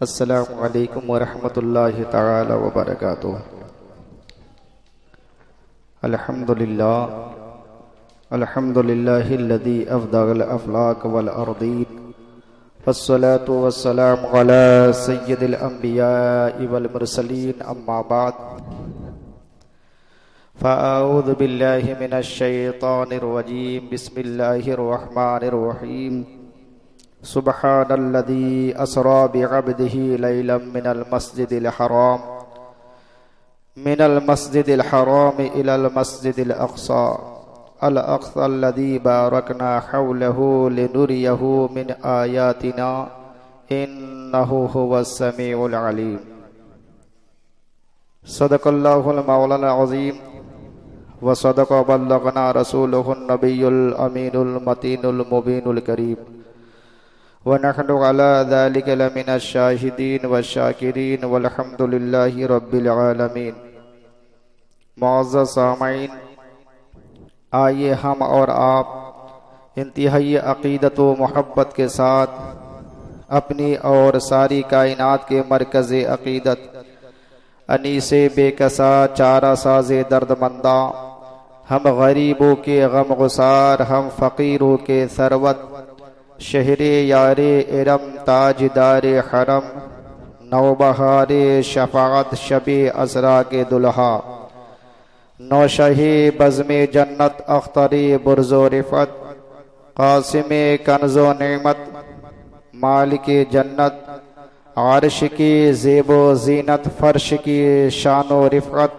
अस्सलामु अलैकुम वरहमतुल्लाहि तआला वबरकातुहू। अल्हम्दुलिल्लाहिल्लज़ी अफ़दल अफ़लाक वल अर्दीन वस्सलातु वस्सलामु अला सय्यिदिल अंबियाइ वल मुरसलीन अम्मा बाद फ़अऊज़ु बिल्लाहि मिनश शैतानिर रजीम बिस्मिल्लाहिर रहमानिर रहीम। सुब्हानल्लज़ी अस्रा बिअब्दिही लैलन मिनल मस्जिदिल हराम इलल मस्जिदिल अक़सा अल-अक़सल्लज़ी बारकना हौलहू लिनुरियहू मिन आयातिना इन्नहू हुवस्समीउल अलीम। सदक़ल्लाहुल मौलाना अज़ीम व सदक़ बल्लगना रसूलुहुन नबियुल अमीनुल मतीनुल मुबीनुल करीम व नहनु अला ज़ालिका लमिनश शाहिदीन व शाकिरीन वल्हम्दुलिल्लाहि रब्बिल आलमीन। मुअज़्ज़ज़ सामईन, आइए हम और आप इंतहाई अक़ीदत व मोहब्बत के साथ अपनी और सारी कायनात के मरकज़ अक़ीदत अनीसे बेकसा चारा साज़े दर्दमंदा, हम गरीबों के गम गुसार, हम फ़कीरों के सरवत, शहरे यारे इरम ताजदारे हरम, नौबहारे शफ़ाअत शबे असरा के दुल्हा, नौशहे बज़्मे जन्नत अख्तरे बुर्ज़ो रिफ़त, क़ासिमे कन्ज़ो नेमत, मालिके जन्नत, आर्श की ज़ेबो ज़ीनत, फ़र्श की शानो रिफ़त,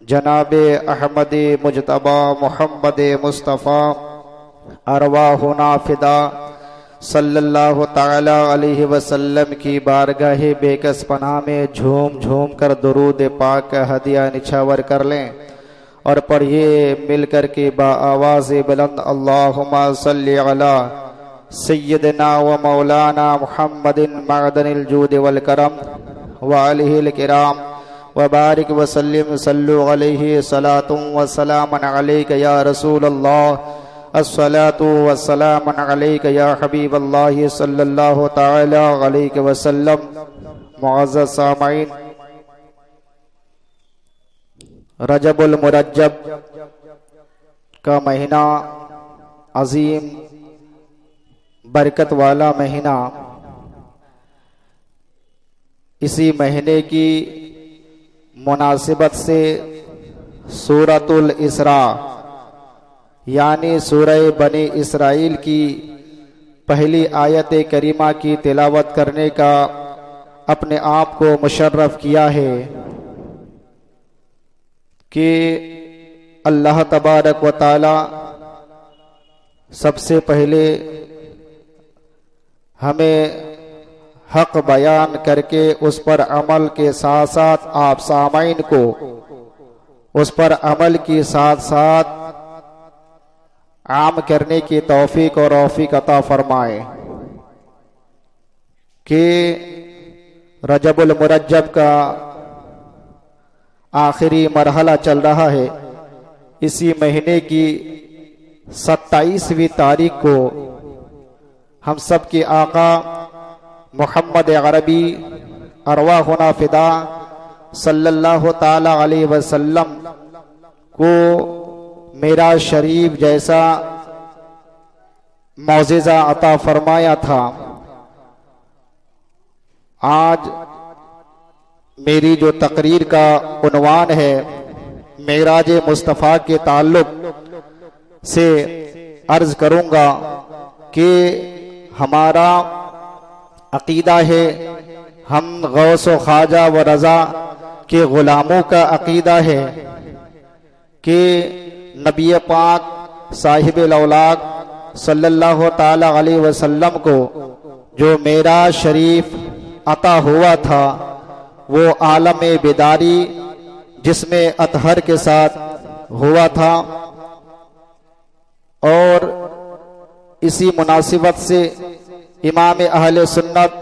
जनाबे अहमदे मुजतबा मुहम्मदे मुस्तफ़ा अरवाहुना फ़िदा सल्लल्लाहु ताला अलैहि वसल्लम की बारगाह बेकस पनाह में झूम झूम कर दुरूद पाक का हदिया निछावर कर लें और पढ़िए मिलकर के बाआवाज़ बुलंद अल्लाहुम्मा सल्लि अला सय्यदना व मौलाना मुहम्मदिन मअदनिल जूद वल करम व आलिहिल किराम व बारिक व सल्लिम सल्लु अलैहि सलातुम व सलामन अलैका या रसूलल्लाह अस्सलातु वस्सलामु अलैका या हबीबल्लाह सल्लल्लाहु तआला अलैहि वसल्लम। मुअज़्ज़ज़ सामईन, रजबुल मुरज्जब का महीना अजीम बरकत वाला महीना, इसी महीने की मुनासिबत से सूरतुल इसरा यानी सूरह बनी इसराइल की पहली आयत करीमा की तिलावत करने का अपने आप को मुशर्रफ किया है कि अल्लाह तबारक व ताला सबसे पहले हमें हक बयान करके उस पर अमल के साथ साथ आप सामाइन को उस पर अमल के साथ साथ आम करने की तौफीक और रौफीक अता फरमाए कि रजबुल मुरज्जब का आखिरी मरहला चल रहा है। इसी महीने की 27वीं तारीख को हम सब के आका मोहम्मद अरबी अरवाहुना फ़िदा सल्लल्लाहु ताला अलैहि वसल्लम को मेराज शरीफ जैसा मौजिज़ा अता फरमाया था। आज मेरी जो तकरीर का उन्वान है मेराज मुस्तफ़ा के ताल्लुक से अर्ज करूंगा कि हमारा अकीदा है, हम गौस व ख्वाजा व रज़ा के गुलामों का अकीदा है कि नबी पाक साहिब औलाद सल्लल्लाहु ताला अलैहि वसल्लम को जो मेराज शरीफ अता हुआ था वो आलम बेदारी जिसमें अतहर के साथ हुआ था। और इसी मुनासिबत से इमाम अहले सुन्नत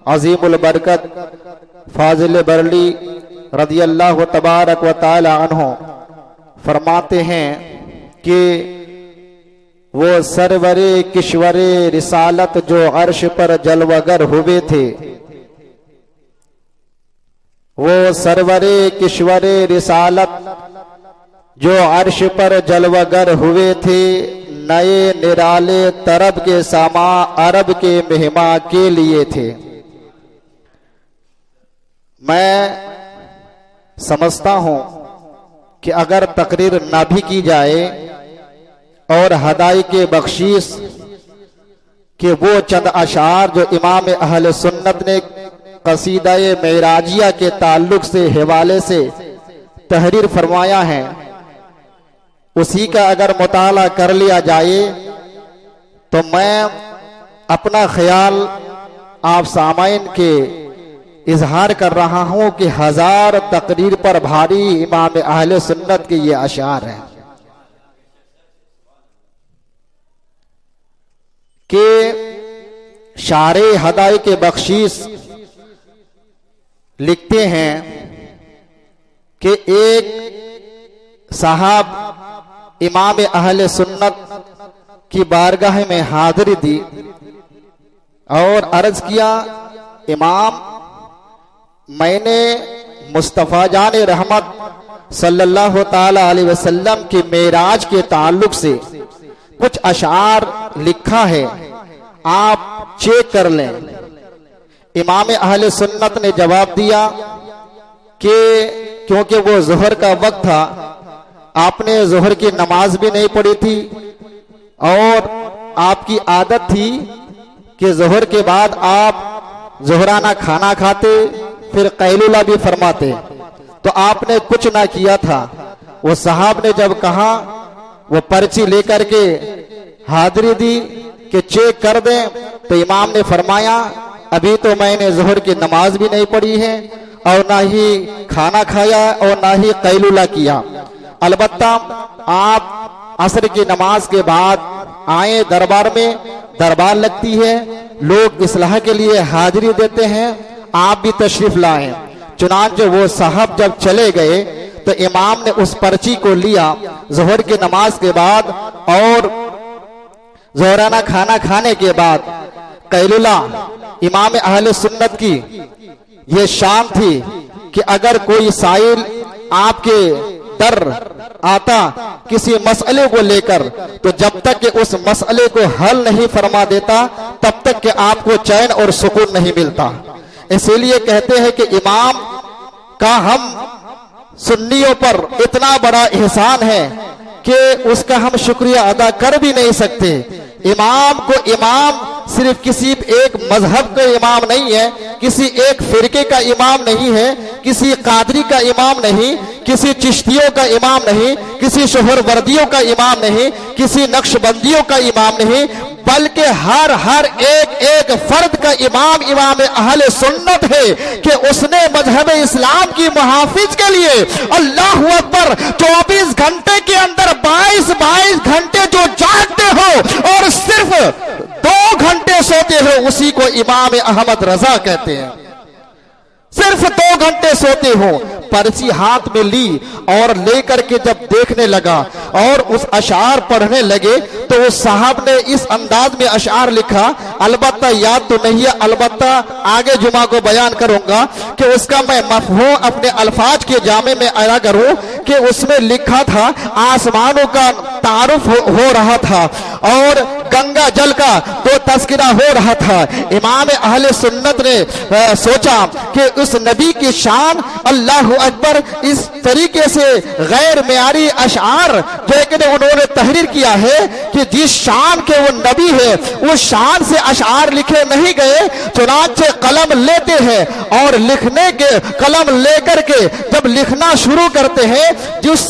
अजीमुल बरकत फाजिल बरली रदियल्लाहु तबारक व ताला अन्हु फरमाते हैं कि वो सरवरे किश्वरे रिसालत जो अर्श पर जलवगर हुए थे वो सरवरे किश्वरे रिसालत जो अर्श पर जलवागर हुए थे, नए निराले तरब के सामा अरब के मेहमा के लिए थे। मैं समझता हूं कि अगर तकरीर ना भी की जाए और हदाई के बख्शीश के वो चंद अशार जो इमाम अहले सुन्नत ने कसीदा-ए मेराजिया के ताल्लुक से हवाले से तहरीर फरमाया है, उसी का अगर मुताला कर लिया जाए तो मैं अपना ख्याल आप सामाइन के इजहार कर रहा हूं कि 1000 तकरीर पर भारी इमाम अहले सुन्नत के ये अशार हैं कि शारे हदाई के बख्शीश लिखते हैं कि एक साहब इमाम अहले सुन्नत की बारगाह में हाजिरी दी और अर्ज किया, इमाम, मैंने मुस्तफ़ा जान रहमत सल्लल्लाहु ताला अलैहि वसल्लम के मेराज के ताल्लुक से कुछ अशार लिखा है, आप चेक कर लें। इमाम अहले सुन्नत ने जवाब दिया कि क्योंकि वो जोहर का वक्त था, आपने जोहर की नमाज भी नहीं पढ़ी थी और आपकी आदत थी कि जोहर के बाद आप जोहराना खाना खाते, फिर कैलुला भी फरमाते, तो आपने कुछ ना किया था। वो साहब ने जब कहा, वो पर्ची लेकर के हाजिरी दी कि चेक कर दें, तो इमाम ने फरमाया, अभी तो मैंने जोहर की नमाज भी नहीं पढ़ी है और ना ही खाना खाया और ना ही कैलुला किया। अलबत्ता आप असर की नमाज के बाद आए दरबार में, दरबार लगती है, लोग इस्लाह के लिए हाजिरी देते हैं, आप भी तशरीफ लाएं। चुनांचे वो साहब जब चले गए तो इमाम ने उस पर्ची को लिया जोहर की नमाज के बाद और जोहराना खाना खाने के बाद कैलुला। इमाम अहले सुन्नत की ये शान थी कि अगर कोई साइल आपके दर आता किसी मसले को लेकर, तो जब तक कि उस मसले को हल नहीं फरमा देता तब तक कि आपको चैन और सुकून नहीं मिलता। इसीलिए कहते हैं कि इमाम का हम सुन्नियों पर इतना बड़ा एहसान है कि उसका हम शुक्रिया अदा कर भी नहीं सकते। इमाम को इमाम सिर्फ किसी एक मजहब का इमाम नहीं है, किसी एक फिरके का इमाम नहीं है, किसी कादरी का इमाम नहीं, किसी चिश्तियों का इमाम नहीं, किसी शोहरवर्दियों का इमाम नहीं, किसी नक्शबंदियों का इमाम नहीं, बल्कि हर एक फर्द का इमाम इमाम अहले सुन्नत है कि उसने मजहब इस्लाम की मुहाफिज के लिए अल्लाह अकबर 24 घंटे के अंदर 22 घंटे जो जागते हो और सिर्फ 2 घंटे सोते हो, उसी को इमाम अहमद रजा कहते हैं। सिर्फ 2 घंटे सोते हो। पर्ची हाथ में ली और लेकर के जब देखने लगा और उस अशार पढ़ने लगे तो उस साहब ने इस अंदाज में अशार लिखा, अलबत्ता याद तो नहीं है, अलबत्ता आगे जुमा को बयान करूंगा कि उसका मैं मफहूम अपने अल्फाज के जामे में आया करूं कि उसमें लिखा था, आसमानों का तारुफ हो रहा था और गंगा जल का तो तस्करा हो रहा था। इमाम अहले सुन्नत ने सोचा कि उस नबी की शान, अल्लाह अकबर, इस तरीके से गैर मेयारी अशार जो कि उन्होंने तहरीर किया है कि जिस शान के वो नबी है उस शान से अशार लिखे नहीं गए। चुनांचे कलम लेते हैं और लिखने के कलम लेकर के जब लिखना शुरू करते हैं, जिस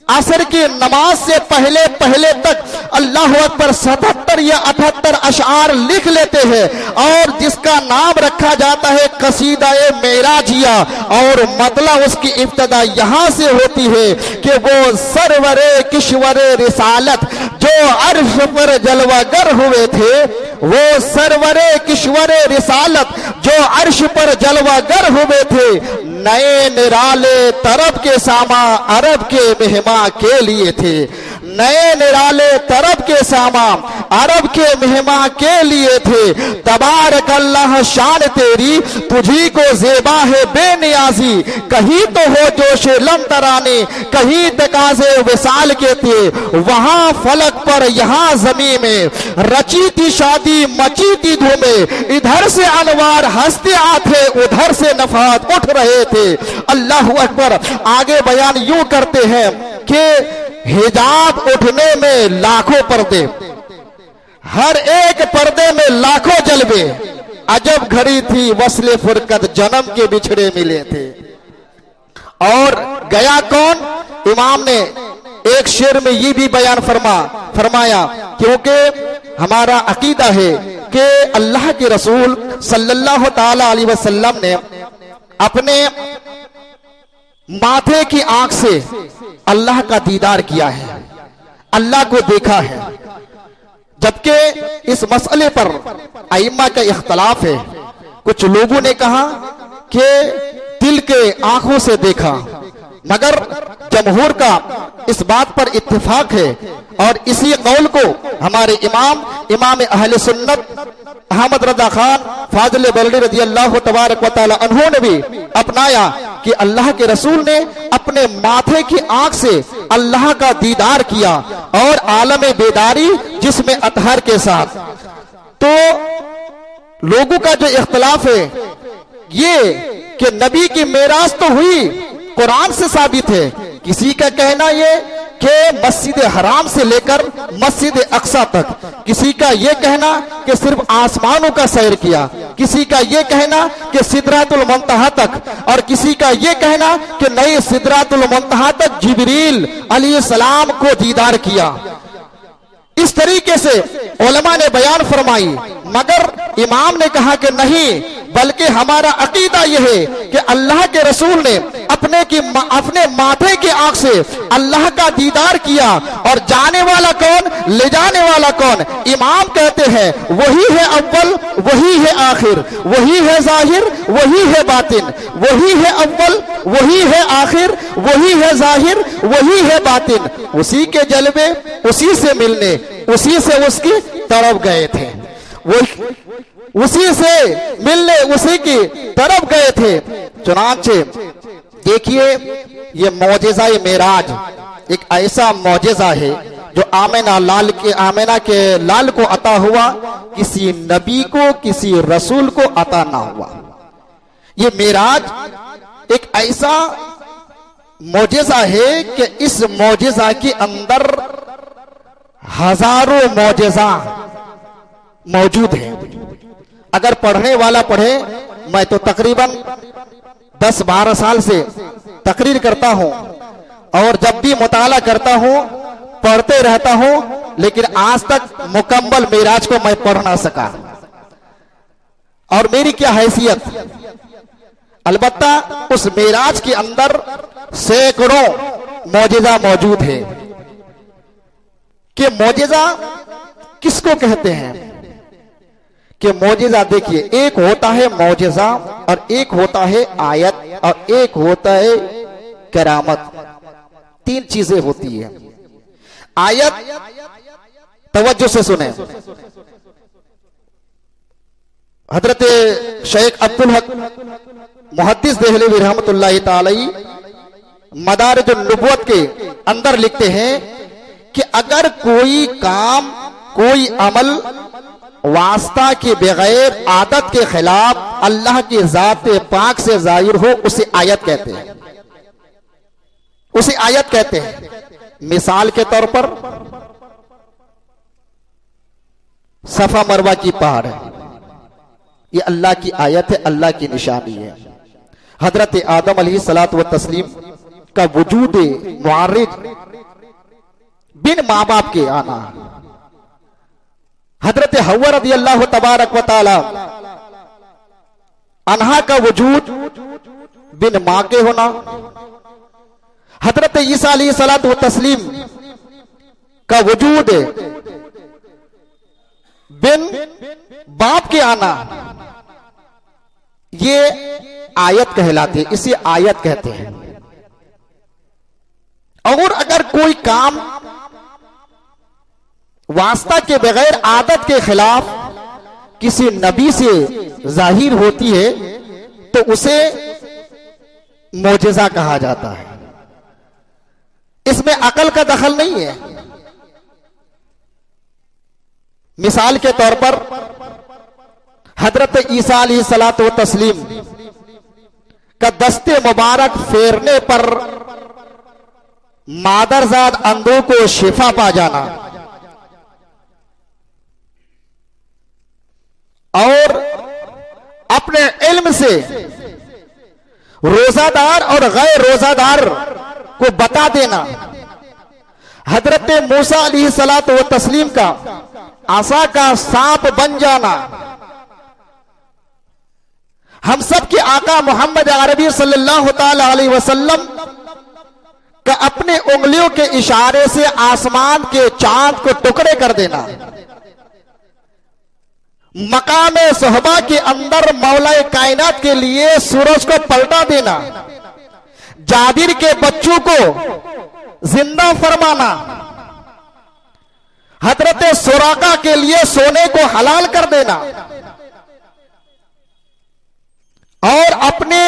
असर की नमाज से पहले तक अल्लाह अकबर 77 या 78 अशार लिख लेते हैं और जिसका नाम रखा जाता है कसीदा-ए मेराजिया। और मतलब उसकी इब्तदा यहां से होती है कि वो सरवरे किश्वरे रिसालत जो अर्श पर जलवागर हुए थे, वो सरवरे किश्वरे रिसालत जो अर्श पर जलवागर हुए थे, नए निराले तरब के सामा अरब के मेहमा के लिए थे। नए निराले तरब के सामा अरब के मेहमान के लिए थे। तबारक अल्लाह शान तेरी तुझी को ज़ेबा है बेनियाजी, कहीं तो हो जोशे लम तराने कहीं तकाज़े विसाल के थे। वहां फलक पर यहाँ जमीन में रची थी शादी मची थी धूमें, इधर से अनवार हंसते आते उधर से नफात उठ रहे थे। अल्लाह अकबर। आगे बयान यूं करते हैं कि हिजाब उठने में लाखों पर्दे, हर एक पर्दे में लाखों जलवे, अजब घड़ी थी वस्ले फुरकत जन्म के बिछड़े मिले थे। और गया कौन? इमाम ने एक शेर में ये भी बयान फरमाया क्योंकि हमारा अकीदा है कि अल्लाह के रसूल सल्लल्लाहु ताला अलैहि वसल्लम ने अपने माथे की आंख से अल्लाह का दीदार किया है, अल्लाह को देखा है। जबकि इस मसले पर अइम्मा का इख्तलाफ है। कुछ लोगों ने कहा कि दिल के आंखों से देखा, मगर जमहूर का इस बात पर इत्तेफाक है और इसी कौल को हमारे इमाम अहले सुन्नत अहमद रजा खान फाजिल बरड़ी रज़ी अल्लाह तबारक व तआला अन्हु ने भी अपनाया कि अल्लाह के रसूल ने अपने माथे की आंख से अल्लाह का दीदार किया और आलम बेदारी जिसमें अतहर के साथ। तो लोगों का जो इख्तलाफ है ये कि नबी की मेराज तो हुई, कुरान से साबित है। किसी का कहना ये कि मस्जिद हराम से लेकर मस्जिद अक्सा तक, किसी का ये कहना कि सिर्फ आसमानों का सैर किया, किसी का ये कहना कि सिदरातुल मुंतहा तक, और किसी का ये कहना कि नहीं सिदरातुल मुंतहा तक जिब्रील अलैहिस्सलाम को दीदार किया। इस तरीके से उलमा ने बयान फरमाई, मगर इमाम ने कहा कि नहीं, बल्कि हमारा अकीदा यह है कि अल्लाह के रसूल ने अपने माथे की आंख से अल्लाह का दीदार किया। और जाने वाला कौन, ले जाने वाला कौन? इमाम कहते हैं वही है अव्वल, वही है आखिर, वही है जाहिर, वही है बातिन, वही है अव्वल, वही है आखिर, वही है जाहिर, वही है बातिन। उसी के जलवे, उसी से मिलने, उसी से उसकी तरफ गए थे, उसी से मिलने उसी की तरफ गए थे। चुनांचे देखिए ये मौजेज़ा मेराज एक ऐसा मौजेज़ा है जो आमिना के लाल को अता हुआ, किसी नबी को किसी रसूल को अता ना हुआ। ये मेराज एक ऐसा मौजेज़ा है कि इस मौजेज़ा के अंदर हजारों मौजेज़ा मौजूद है। अगर पढ़ने वाला पढ़े, मैं तो तकरीबन 10-12 साल से तकरीर करता हूं और जब भी मुताला करता हूं पढ़ते रहता हूं, लेकिन आज तक मुकम्मल मेराज को मैं पढ़ ना सका। और मेरी क्या हैसियत, अलबत्ता उस मेराज के अंदर सैकड़ों मौजिज़ा मौजूद है। कि मौजिज़ा किसको कहते हैं? कि मौजिज़ा देखिए, एक होता है मौजिज़ा और एक होता है आयत और एक होता है करामत। तीन चीजें होती है। आयत, तवज्जो से सुने, हजरत शेख अब्दुल हक मुहद्दिस देहलवी रहमतुल्लाहि तालई मदारिज नुबुव्वत के अंदर लिखते हैं कि अगर कोई काम, कोई अमल वास्ता के बगैर आदत के खिलाफ अल्लाह की जात पाक से जाहिर हो, उसे आयत कहते हैं, उसे आयत कहते हैं। मिसाल के तौर पर सफा मरवा की पहाड़ है, ये अल्लाह की आयत है, अल्लाह की निशानी है। हजरत आदम अलैहिस्सलातु व तस्लीम का वजूद मुआरिज बिन माँ बाप के आना, हजरत हव्वा रज़ी अल्लाह तबारक व तआला अन्हा का वजूद बिन माँ के होना, हजरत ईसा अलैहिस्सलातु व तस्लीम का वजूद बिन बाप के आना, ये आयत कहलाती है, इसे आयत कहते हैं। और अगर कोई काम वास्ता के बगैर आदत के खिलाफ किसी नबी से जाहिर होती है तो उसे मोजेजा कहा जाता है। इसमें अकल का दखल नहीं है। मिसाल के तौर पर हजरत ईसा अलैहिस्सलातु व तस्लीम का दस्ते मुबारक फेरने पर मादरजाद अंधों को शिफा पा जाना और अपने इल्म से रोजादार और गैर रोजादार को बता देना, हजरत मूसा अलैहिस्सलातु व तस्लीम का आसा का सांप बन जाना, हम सब के आका मोहम्मद अरबी सल्लल्लाहु ताला अलैहि वसल्लम का अपने उंगलियों के इशारे से आसमान के चांद को टुकड़े कर देना, मकाम सोहबा के अंदर मौलाए कायनात के लिए सूरज को पलटा देना, जाबिर के बच्चों को जिंदा फरमाना, हजरत सुराका के लिए सोने को हलाल कर देना और अपने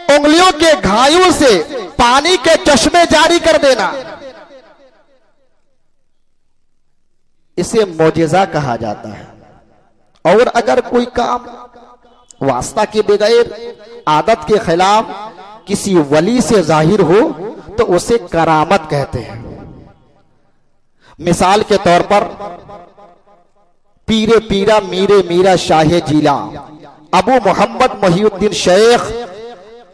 उंगलियों के घायों से पानी के चश्मे जारी कर देना, इसे मोजेजा कहा जाता है। और अगर कोई काम वास्ता के बगैर आदत के खिलाफ किसी वली से जाहिर हो तो उसे करामत कहते हैं। मिसाल के तौर पर पीरे पीरा मीरे मीरा शाह जीला अबू मोहम्मद मोहिउद्दीन शेख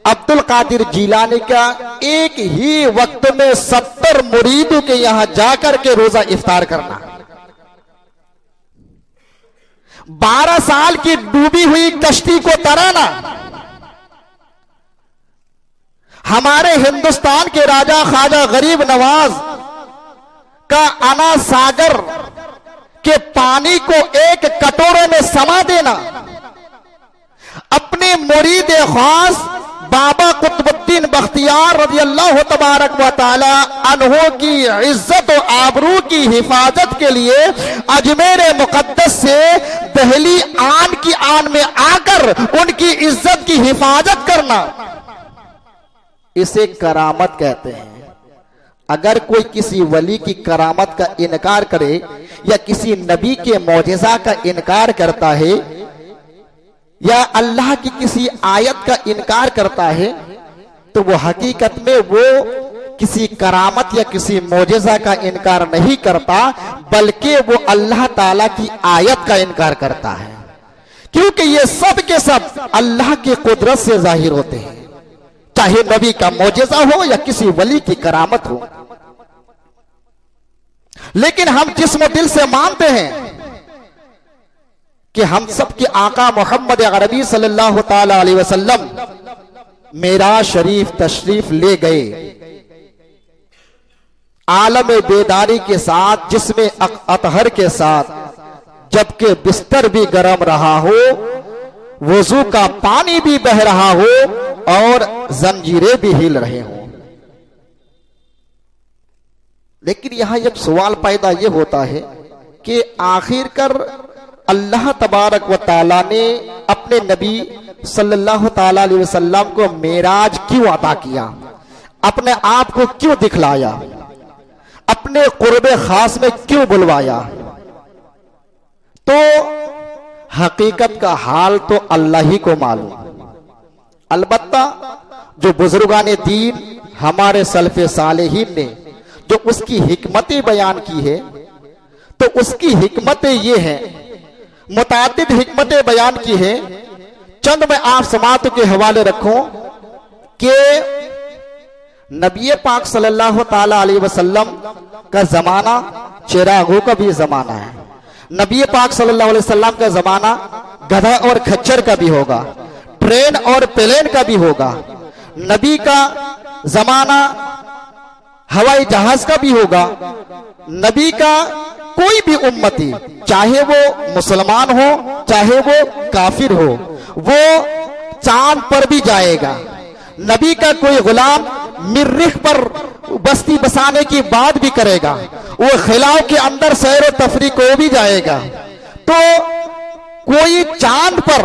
अब्दुल कादिर जीलानी का एक ही वक्त में 70 मुरीदों के यहां जाकर के रोजा इफ्तार करना, 12 साल की डूबी हुई कश्ती को तराना, हमारे हिंदुस्तान के राजा ख्वाजा गरीब नवाज का अना सागर के पानी को एक कटोरे में समा देना, अपने मुरीद खास बाबा कुतुबुद्दीन बख्तियार रज़ी अल्लाह तबारक व तआला अन्हो की इज्जत और आबरू की हिफाजत के लिए अजमेर मुकद्दस से दहली आन की आन में आकर उनकी इज्जत की हिफाजत करना, इसे करामत कहते हैं। अगर कोई किसी वली की करामत का इनकार करे या किसी नबी के मौजिज़ा का इनकार करता है या अल्लाह की किसी आयत का इनकार करता है तो वो हकीकत में वो किसी करामत या किसी मौजिज़ा का इनकार नहीं करता, बल्कि वो अल्लाह ताला की आयत का इनकार करता है, क्योंकि ये सब के सब अल्लाह की कुदरत से जाहिर होते हैं, चाहे नबी का मौजिज़ा हो या किसी वली की करामत हो। लेकिन हम जिस्म दिल से मानते हैं कि हम सब के आका मोहम्मद अरबी सल्लल्लाहु ताला अलैहि वसल्लम मेराज शरीफ तशरीफ ले गए आलम बेदारी के साथ, जिसमें अतहर के साथ, जबकि बिस्तर भी गर्म रहा हो, वजू का पानी भी बह रहा हो और जंजीरें भी हिल रहे हो। लेकिन यहां एक सवाल पैदा यह होता है कि आखिरकार अल्लाह तबारक व ताला ने अपने नबी सल्लल्लाहु ताला अलैहि वसल्लम को मेराज क्यों अता किया, अपने आप को क्यों दिखलाया, अपने कुर्बे खास में क्यों बुलवाया? तो हकीकत का हाल तो अल्लाह ही को मालूम। अलबत्ता जो बुजुर्गाने दीन हमारे सल्फे सालेहीन ने जो उसकी हिकमतें बयान की है, तो उसकी हिकमतें ये हैं, मुतादिद हिकमतें बयान की है। चंद मैं आप समात के हवाले रखूं कि नबी पाक सल्लल्लाहु ताला अलैहि वसल्लम का जमाना चिरागों का भी जमाना है। नबी पाक सल्लल्लाहु अलैहि वसल्लम का जमाना गधा और खच्चर का भी होगा, ट्रेन और प्लेन का भी होगा। नबी का जमाना हवाई जहाज का भी होगा। नबी का कोई भी उम्मती, चाहे वो मुसलमान हो चाहे वो काफिर हो, वो चांद पर भी जाएगा। नबी का कोई गुलाम मरीख पर बस्ती बसाने की बात भी करेगा, वो खिलाओं के अंदर सैर व तफरी को भी जाएगा। तो कोई चांद पर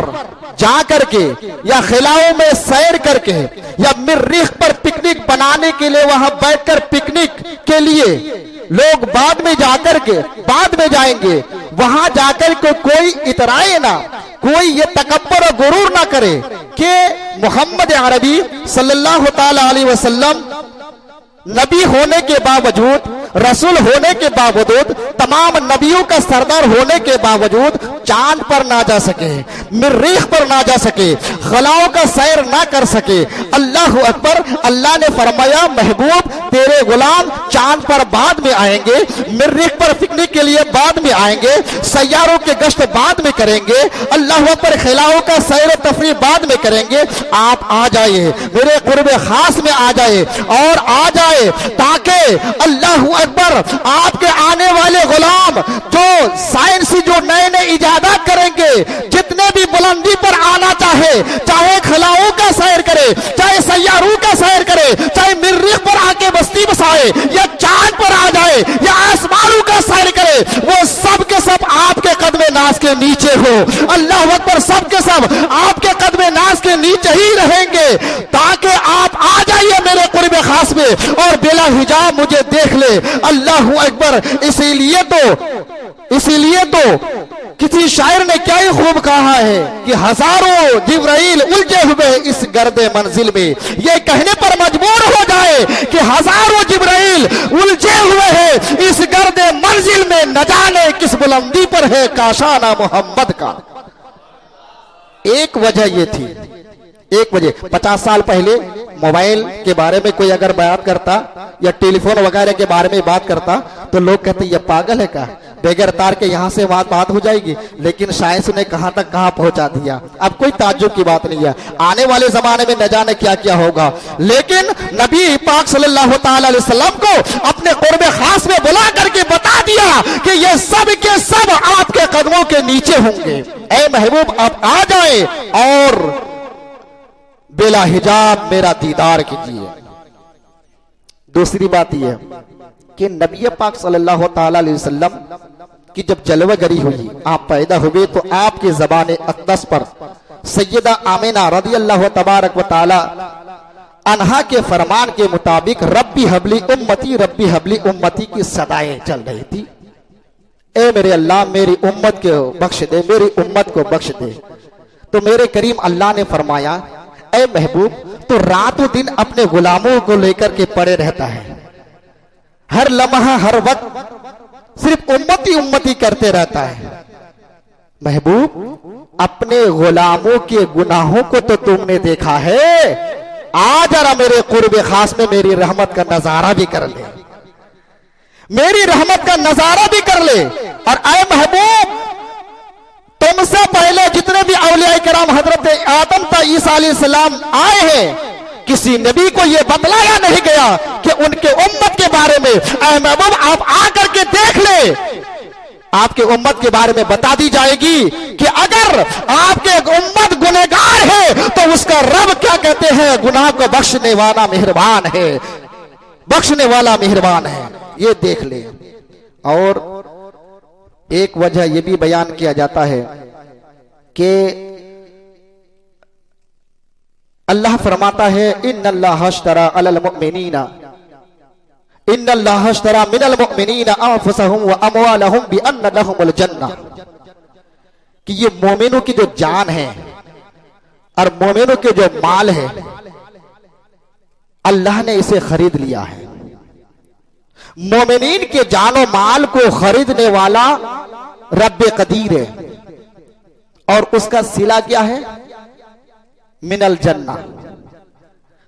जा करके या खिलाओं में सैर करके या मरीख पर पिकनिक बनाने के लिए वहां बैठकर पिकनिक के लिए लोग बाद में जाएंगे, वहां जाकर के कोई इतराए ना, कोई ये तकब्बर और गुरूर ना करे कि मोहम्मद अरबी सल्लल्लाहु ताला अलैहि वसल्लम नबी होने के बावजूद, रसूल होने के बावजूद, तमाम नबियों का सरदार होने के बावजूद चांद पर ना जा सके, मरीख पर ना जा सके, खलाओं का सैर ना कर सके। अल्लाह अकबर। अल्लाह ने फरमाया महबूब तेरे गुलाम चांद पर बाद में आएंगे, मरीख पर पिकनिक के लिए बाद में आएंगे, सैयारों के गश्त बाद में करेंगे, अल्लाह पर खिलाओं का सैर तफरी बाद में करेंगे। आप आ जाइए, मेरे कुर्बे खास में आ जाए और आ जाए, ताकि अल्लाह अकबर आपके आने वाले गुलाम जो साइंसी जो नए नए इजादात करेंगे, जितने भी बुलंदी पर आना चाहे खलाओं का सैर करे, चाहे सैयारों का सैर करे, चाहे मरीख पर आके बस्ती बसाए या चांद पर आ जाए या आसमानों का सैर करे, वो सब के सब आपके कदमे नाज के नीचे हो। अल्लाह अकबर। सब के सब आपके कदमे नाज के नीचे ही रहेंगे, ताकि आप आ जाइए मेरे कुर्बे खास में और बिला हिजाब मुझे देख ले। अल्लाह अकबर। इसीलिए तो किसी शायर ने क्या ही खूब कहा है कि हजारों जिब्राइल उलझे हुए इस गर्दे मंजिल में, ये कहने पर मजबूर हो जाए कि हजारों जिब्राइल उलझे हुए हैं इस गर्दे मंजिल में, न जाने किस बुलंदी पर है काशाना मोहम्मद का। एक वजह ये थी, 50 साल पहले मोबाइल के बारे में कोई अगर बात करता या टेलीफोन वगैरह के बारे में बात करता तो लोग कहते ये पागल है का, बगैर तार के यहां से बात हो जाएगी। लेकिन साइंस ने कहां तक कहां पहुंचा दिया। अब कोई ताज्जुब की बात नहीं है, आने वाले जमाने में न जाने क्या क्या होगा। लेकिन नबी पाक सल्लल्लाहु ताला अलैहि वसल्लम को अपने कुर्बे खास में बुला करके बता दिया कि ये सब के सब आपके कदमों के नीचे होंगे। ए महबूब आप आ जाए और बेला हिजाब मेरा दीदार कीजिए। दूसरी बात यह कि नबी पाक सल्लल्लाहु ताला अलैहि वसल्लम की जब जलवागरी हुई, आप पैदा हुए, तो आपकी ज़बान अक़दस पर सैयदा आमिना रज़ियल्लाहु तबारक व तआला अन्हा के फरमान के मुताबिक रब्बी हबली उम्मती की सदाएं चल रही थी। ए मेरे अल्लाह मेरी उम्मत को बख्श दे, मेरी उम्मत को बख्श दे। तो मेरे करीम अल्लाह ने फरमाया ए महबूब तो रातों दिन अपने गुलामों को लेकर के पड़े रहता है, हर लम्हा हर वक्त सिर्फ उम्मती करते रहता है। महबूब अपने गुलामों के गुनाहों को तो तुमने देखा है, आ जरा मेरे कुर्बे खास में मेरी रहमत का नजारा भी कर ले, मेरी रहमत का नजारा भी कर ले। और ऐ महबूब तुमसे पहले जितने भी औलिया किराम हजरत आदम ता ईसा अलैहिस्सलाम आए हैं, किसी नबी को यह बतलाया नहीं गया कि उनके उम्मत के बारे में ऐ महबूब आप आकर के देख ले, आपके उम्मत के बारे में बता दी जाएगी कि अगर आपके उम्मत गुनहगार है तो उसका रब क्या कहते हैं, गुनाह को बख्शने वाला मेहरबान है, बख्शने वाला मेहरबान है, ये देख ले। और एक वजह यह भी बयान किया जाता है कि अल्लाह फरमाता है इन्नल्लाह अश्तरा अलल मुमिनीना इन्नल्लाह अश्तरा मिनल मुमिनीना अनफुसहुम व अमवालहुम बिअन्न लहुमुल जन्नह, कि ये मोमिनों की जो जान है और मोमिनों के जो माल है अल्लाह ने इसे खरीद लिया है। मोमिनीन के जानो माल को खरीदने वाला रब्बे कदीर है और उसका सिला क्या है, मिनल जन्ना,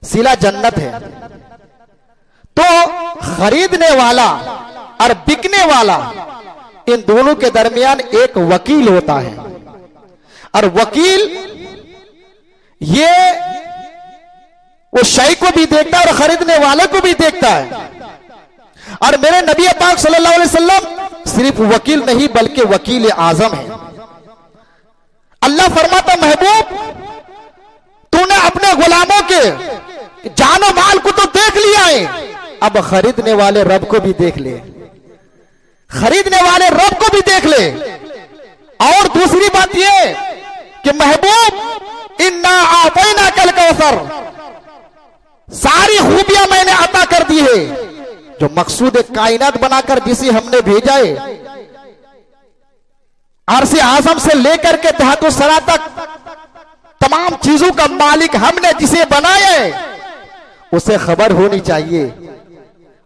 सिला जन्नत है। तो खरीदने वाला और बिकने वाला इन दोनों के दरमियान एक वकील होता है, और वकील ये वो शय को भी देखता है और खरीदने वाले को भी देखता है। और मेरे नबी पाक सल्लल्लाहु अलैहि वसल्लम सिर्फ वकील नहीं बल्कि वकील आजम है। अल्लाह फरमाता महबूब तूने अपने गुलामों के जानो माल को तो देख लिया आए, अब खरीदने वाले रब को भी देख ले, खरीदने वाले रब को भी देख ले। और दूसरी बात यह कि महबूब इन्ना आतैना कल कौसर, सारी खूबियां मैंने अता कर दी है। जो मकसूद कायनात बनाकर जिसे हमने भेजा है, अर्श आजम से लेकर के तहत सरा तक तमाम चीजों का मालिक हमने जिसे बनाया है, उसे खबर होनी चाहिए,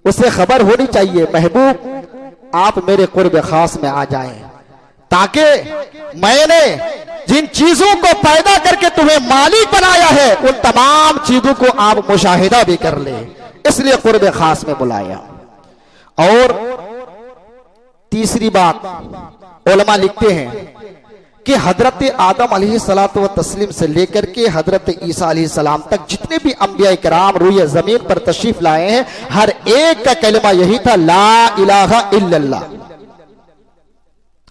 उसे खबर होनी चाहिए महबूब आप मेरे कुर्ब खास में आ जाएं, ताकि मैंने जिन चीजों को पैदा करके तुम्हें मालिक बनाया है उन तमाम चीजों को आप मुशाहिदा भी कर ले, इसलिए कुर्ब खास में बुलाया। और तीसरी बात उलमा लिखते हैं कि हजरत आदम अलैहिस्सलातु व तस्लीम से लेकर के हजरत ईसा अलैहिस्सलाम तक जितने भी अंबिया किराम रूए जमीन पर तशरीफ लाए हैं, हर एक का कलमा यही था, ला इलाहा इल्लल्लाह।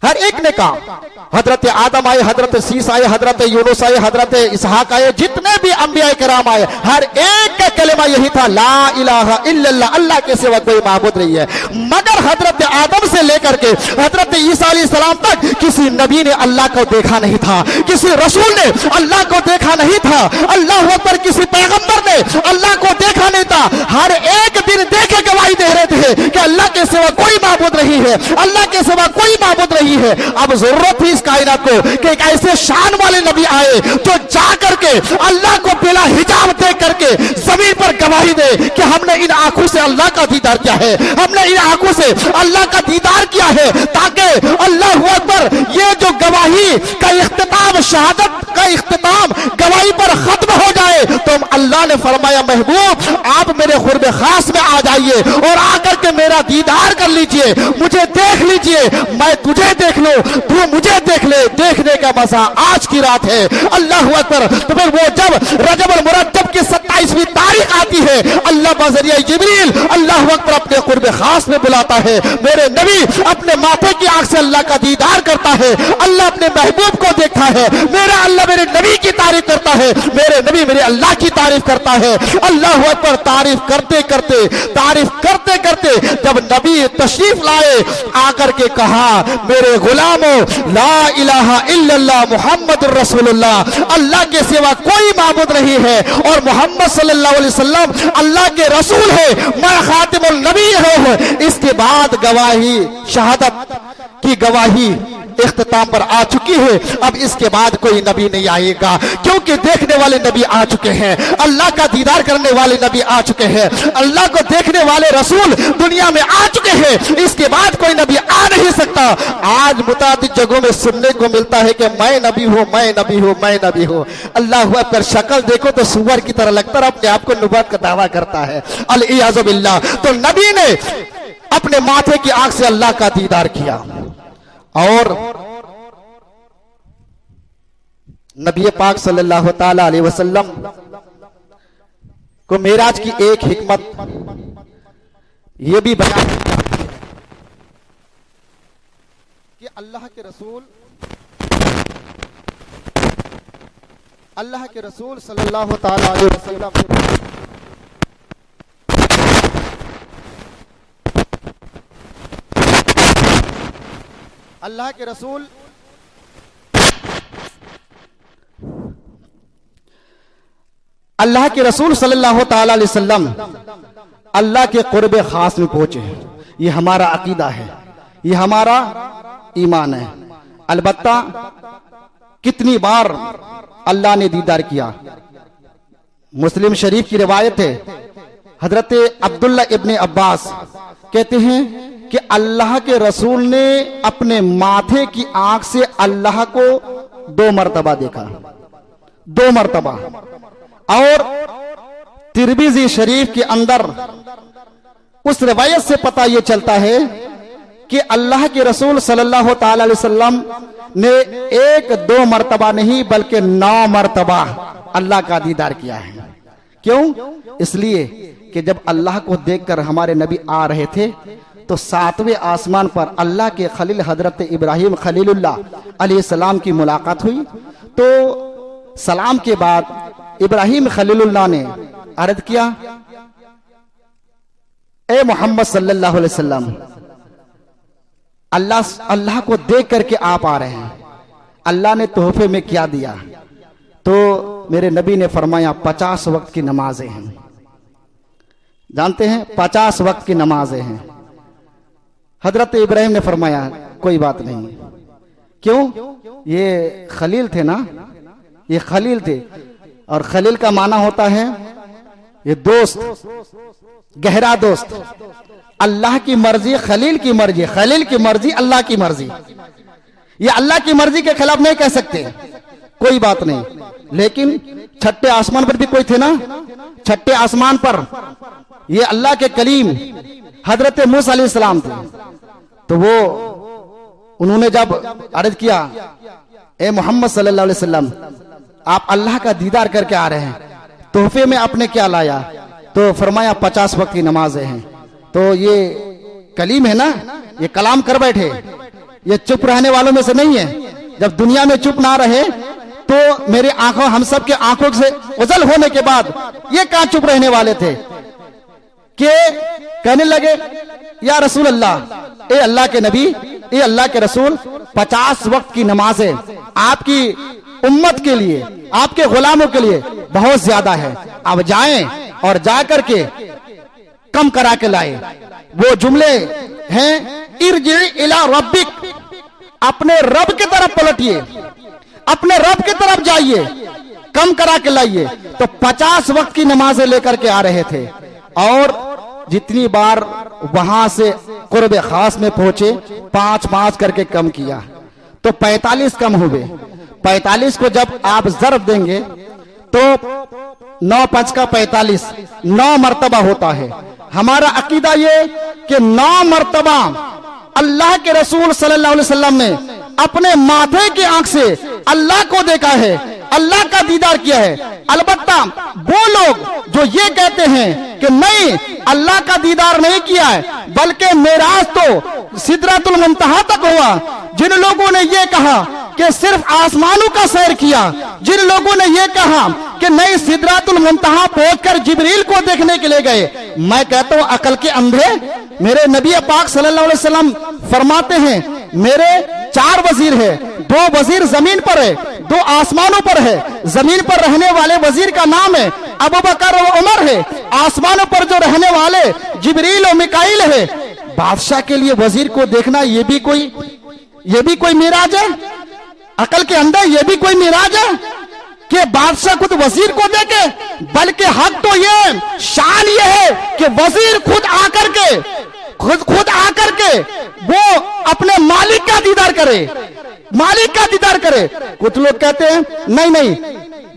हर एक ने कहा, हजरत आदम आए, हजरत शीस आए, हजरत यूनुस आए, हजरत इसहाक आए, जितने भी अंबिया किराम आए, हर एक का कलमा यही था, ला इलाहा इल्लल्लाह, अल्लाह के सिवा कोई माबूद नहीं है। मगर हजरत आदम से लेकर के हजरत ईसा अलैहिस्सलाम तक किसी नबी ने अल्लाह को देखा नहीं था, किसी रसूल ने अल्लाह को देखा नहीं था, अल्लाह पर किसी पैगंबर ने अल्लाह को देखा नहीं था। हर एक दिन देखे गवाही दे रहे थे कि अल्लाह के सिवा कोई माबूद नहीं है, अल्लाह के सिवा कोई माबूद नहीं है। अब जरूरत थी इस कायनात को कि एक ऐसे शान वाले नबी आए जो जा करके अल्लाह को बिला हिजाब देख करके जमीन पर गवाही दे कि हमने इन आंखों से अल्लाह का दीदार किया है, हमने इन आंखों से अल्लाह का दीदार किया है, ताकि अल्लाह अकबर ये जो गवाही का इख्तिताम, शहादत का इख्तिताम गवाही पर खत्म हो जाए। तो अल्लाह ने फरमाया, महबूब आप मेरे खुर्ब खास में आ जाइए और आकर के मेरा दीदार कर लीजिए, मुझे देख लीजिए, मैं तुझे देख लो, तू मुझे देख ले। देखने का मजा आज की रात है। अल्लाह अकबर। तो फिर वो जब रजब अल मुरज्जब की 27वीं तारीख आती है, अल्लाह बजरिया जिब्रील अल्लाह अकबर अपने कुर्ब खास में बुलाता है। मेरे नबी अपने माथे की आंख से अल्लाह का दीदार करता है, अल्लाह अपने महबूब को देखता है, मेरा अल्लाह मेरे नबी की तारीफ करता है, मेरे नबी मेरे अल्लाह की तारीफ करता है। अल्लाह अकबर। तारीफ करते करते, तारीफ करते करते जब नबी तशरीफ लाए, आकर के कहा, मेरे गुलामों, ला इलाहा इल्लल्लाह मुहम्मदुर रसूलुल्लाह, अल्लाह के सिवा कोई माबूद नहीं है और मोहम्मद सल्लल्लाहु अलैहि वसल्लम अल्लाह के रसूल है, मैं खातिमुल नबी हूं। इसके बाद गवाही, शहादत की गवाही इख्तिताम पर आ चुकी है। अब इसके बाद कोई नबी नहीं आएगा, क्योंकि देखने वाले नबी आ चुके हैं, अल्लाह का दीदार करने वाले नबी आ चुके हैं, अल्लाह को देखने वाले रसूल दुनिया में आ चुके हैं। इसके बाद कोई नबी आ नहीं सकता। आज मुतादिद जगहों में सुनने को मिलता है कि मैं नबी हूं, मैं नबी हूं, मैं नबी हूं। अल्लाह अकबर। शक्ल देखो तो सुअर की तरह लगता है, अपने आप को नबूवत का दावा करता है। अल-इयाज़ु बिल्लाह। तो नबी ने अपने माथे की आंख से अल्लाह का दीदार किया और नबी पाक सल्लल्लाहु ताला अलैहि वसल्लम को मेराज की एक हिकमत यह भी बयान कि अल्लाह के रसूल सल्लल्लाहु ताला अलैहि वसल्लम अल्लाह के रसूल सल्लल्लाहु ताला अलैहि वसल्लम अल्लाह के कुर्ब खास में पहुंचे। ये हमारा अकीदा है, ये हमारा ईमान है। अलबत्ता कितनी बार अल्लाह ने दीदार किया। मुस्लिम शरीफ की रिवायत है, हजरत अब्दुल्ला इब्ने अब्बास कहते हैं कि अल्लाह के रसूल ने अपने माथे की आंख से अल्लाह को 2 मरतबा देखा, 2 मरतबा। और तिरमिज़ी शरीफ के अंदर उस रिवायत से पता यह चलता है कि अल्लाह के रसूल सल्लल्लाहु ताला अलैहि वसल्लम ने 1-2 मरतबा नहीं बल्कि 9 मरतबा अल्लाह का दीदार किया है। क्यों? इसलिए कि जब अल्लाह को देखकर हमारे नबी आ रहे थे तो 7वें आसमान पर अल्लाह के खलील हजरत इब्राहिम खलीलुल्लाह अलैहिस्सलाम की मुलाकात हुई। तो सलाम के बाद इब्राहिम खलीलुल्लाह ने अर्ज किया ए मोहम्मद सल्लल्लाहु अलैहि वसल्लम, अल्लाह को देख करके आप आ रहे हैं, अल्लाह ने तोहफे में क्या दिया? तो मेरे नबी ने फरमाया 50 वक्त की नमाजें हैं। जानते हैं 50 वक्त की नमाजें हैं। हजरत इब्राहिम ने फरमाया कोई बात नहीं। क्यों? ये खलील थे ना, ये खलील थे, और खलील का माना होता है ये दोस्त, गहरा दोस्त। अल्लाह की मर्जी, खलील की मर्जी, खलील की मर्जी, अल्लाह की मर्जी। ये अल्लाह की मर्जी के खिलाफ नहीं कह सकते, कोई बात नहीं। लेकिन छठे आसमान पर भी कोई थे ना, छठे आसमान पर ये अल्लाह के कलीम हजरत मूसा अलैहिस्सलाम थे। तो वो उन्होंने जब अर्ज किया, ए मोहम्मद सल्लल्लाहु अलैहि वसल्लम, आप अल्लाह का दीदार करके आ रहे हैं, तोहफे में आपने क्या लाया? तो फरमाया 50 वक्त की नमाजें हैं। तो ये कलीम है ना, ये कलाम कर बैठे, ये चुप रहने वालों में से नहीं है। जब दुनिया में चुप ना रहे तो मेरे आंखों, हम सब के आंखों से उजल होने के बाद ये कहां चुप रहने वाले थे कि कहने लगे या रसूल अल्लाह, ए अल्लाह के नबी, ए अल्लाह के रसूल, 50 वक्त की नमाजें आपकी उम्मत के लिए, आपके गुलामों के लिए बहुत ज्यादा है। अब जाएं और जाकर के कम करा के लाए। वो जुमले हैं, इरजी इला रब्बिक, अपने रब की तरफ पलटिए, अपने रब की तरफ जाइए, कम करा के लाइए। तो 50 वक्त की नमाजें लेकर के आ रहे थे, और जितनी बार वहां से कुर्ब खास में पहुंचे 5-5 करके कम किया, तो 45 कम हुए। 45 को जब आप जर्ब देंगे तो 9-5 का 45, 9 मर्तबा होता है। हमारा अकीदा ये कि 9 मर्तबा अल्लाह के रसूल सल्लल्लाहु अलैहि वसल्लम ने अपने माथे की आंख से अल्लाह को देखा है, अल्लाह का दीदार किया है। अलबत्ता वो लोग जो ये कहते हैं कि नहीं, अल्लाह का दीदार नहीं किया है, बल्कि मेराज तो सिदरतुल मुंतहा तक हुआ, जिन लोगों ने ये कहा कि सिर्फ आसमानों का सैर किया, जिन लोगों ने ये कहा कि नहीं, सिदरतुल मुंतहा पहुंचकर जिब्रील को देखने के लिए गए, मैं कहता हूं अकल के अंधे। मेरे नबी पाक सल्लल्लाहु अलैहि वसल्लम फरमाते हैं, मेरे 4 वजीर है, 2 वजीर जमीन पर है, 2 आसमानों पर है। जमीन पर रहने वाले वजीर का नाम है अबू बकर और उमर है, आसमानों पर जो रहने वाले जिब्रील और मिकाइल है। बादशाह के लिए वजीर को देखना ये भी कोई मिराज है? अकल के अंदर ये भी कोई मिराज है कि बादशाह खुद वजीर को देखे? बल्कि हक तो ये, शान ये है कि वजीर खुद आकर के वो अपने मालिक का दीदार करे, मालिक का दीदार करे। कुछ लोग कहते हैं नहीं,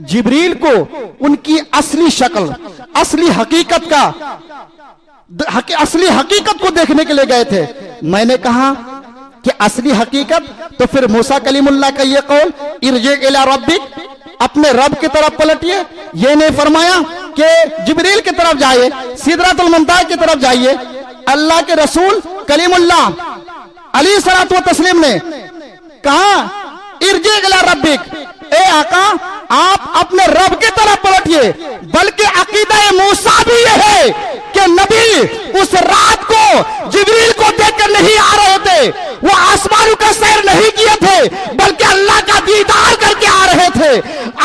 जिब्रील को उनकी असली शक्ल, असली हकीकत को देखने के लिए गए थे। मैंने कहा कि असली हकीकत तो फिर मूसा कलीमुल्लाह का ये कौल, इरजी इला रब्बिक, अपने रब की तरफ पलटिए, ये नहीं फरमाया कि जिब्रील की तरफ जाइए, सिदरतुल मुंतहा की तरफ जाइए। अल्लाह के रसूल कलीमुल्लाह अलैहिस्सलातु व तस्लीम ने कहा इरजी इला रब्बिक, ए आका आप अपने रब की तरफ पलटिए। बल्कि अकीदा मूसा भी यह है कि नबी उस रात को जिब्रील को देखकर नहीं आ रहे थे, वो आसमानों का सैर नहीं किए थे, बल्कि अल्लाह का दीदार करके आ रहे थे।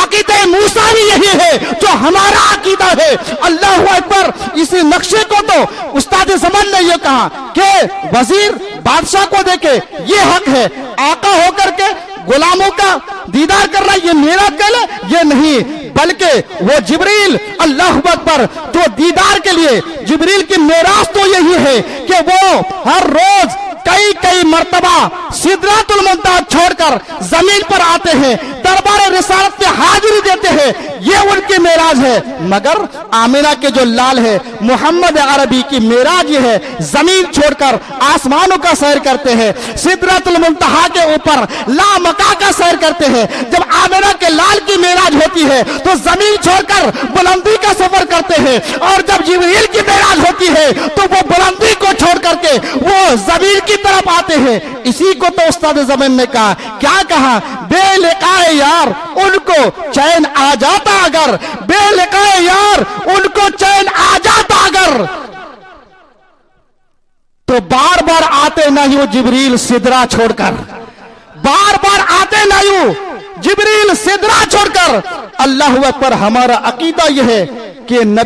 अकीदा मूसा भी यही है जो हमारा अकीदा है। अल्लाहु अकबर। इसी नक्शे को तो उस्ताद ज़मान ने यह कहा कि वजीर बादशाह को देखे, ये हक है। आका होकर के गुलामों का दीदार करना ये मेरा कल है, ये नहीं, बल्कि वो जिब्रील, अल्लाह अकबर, जो दीदार के लिए जिब्रील की मेराज तो यही है कि वो हर रोज कई मर्तबा सिदरतुल मुंतहा छोड़कर जमीन पर आते हैं, दरबार रिसालत पे हाजिरी देते हैं, ये उनकी मेराज है। मगर आमिना के जो लाल है मोहम्मद अरबी की मेराज ये है, जमीन छोड़कर आसमानों का सैर करते हैं, सिदरतुल मुंतहा के ऊपर लामका का सैर करते हैं। जब आमिना के लाल की मेराज होती है तो जमीन छोड़कर बुलंदी का सफर करते हैं, और जब जिब्रील की मेराज होती है तो वो बुलंदी को छोड़ करके वो जमीन की तरफ आते हैं। इसी को तो उस्ताद ज़मान ने कहा, क्या कहा, बेलिकाए यार उनको चैन आ जाता अगर, बेलिकाए यार उनको चैन आ जाता अगर। तो बार बार आते नहीं वो जिब्रील सिदरा छोड़कर, बार बार आते नहीं वो जिब्रील सिदरा छोड़कर। अल्लाह अकबर। हमारा अकीदा यह है कि नबी